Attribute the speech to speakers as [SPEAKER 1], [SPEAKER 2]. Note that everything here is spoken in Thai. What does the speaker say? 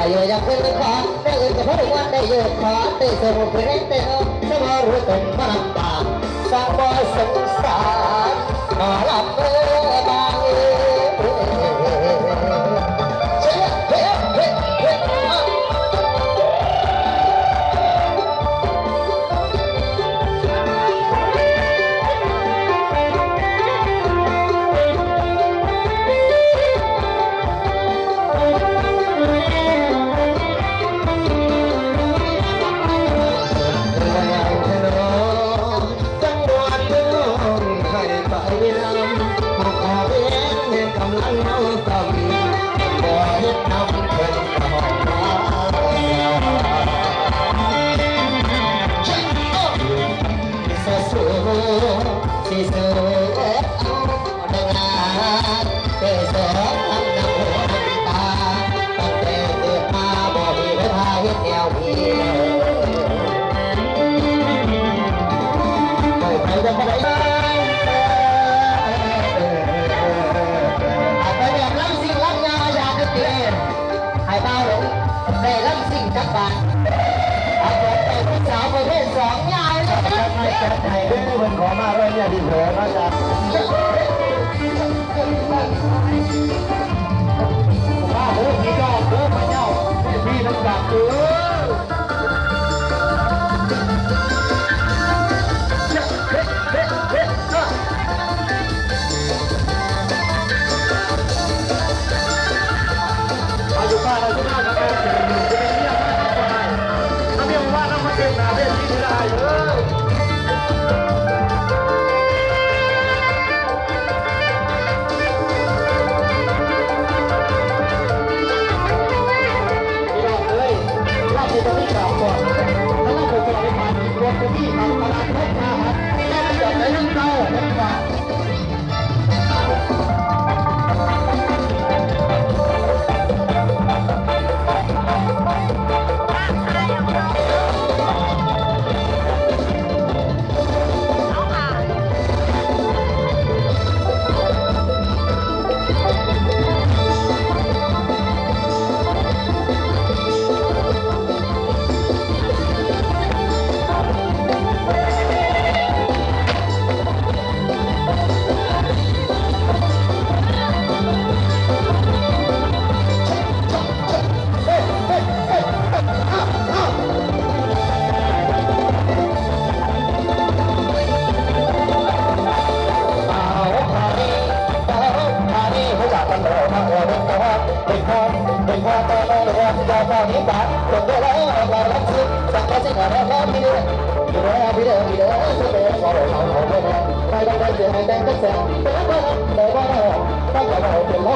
[SPEAKER 1] เยอะอยากเป็นขอได้เงินจะพอได้วันได้เยอะขอได้สมุนไพรได้เออสมอรู้ตนมาลำบากสร้างบ่อสงสารหมอลำเมื่อบางเอ๋เฮ้เฮ้เฮ้เฮ้ที่เสือเอาดังงานเพื่อสอนทำน้ำหัวน้ำตาตั้งแต่เกิดมาบ่มีเวลาเห็นแนวพี่ไปจะไปได้ไปแบบล้ำสิ่งล้ำงาอยากจะเตี้ยให้เบาลงได้ล้ำสิ่งจักบาทเอาไปผู้สาวประเภทสองยายเลยนะให้แกไทยด้วยมันขอมาด้วยเนี่ยที่เผลอมาจากว่าโอ้พี่ดอกเด้อพระเจ้าพี่น้ำกัดเด้ออายุบ้านอายุบ้านครับจะเป็นเรื่องถ้ามีว่าน้ำมันเต็มหนาเต็มที่ได้เออที่ทำตลาดรถมาครับแค่เกิดในเรื่องเก่าเป็นว่าเป็นพ่อตอนนี้จะตอนนี้บ้านคนเดียวเราลักซิสักแค่สิ่งอะไรก็มีเลยอยู่แล้วพี่เด้อสุดเด็ดเราเราเราไม่ได้ไม่ต้องได้เสียให้ได้ก็เสียแต่ว่าต้องจะเราเป็นเรา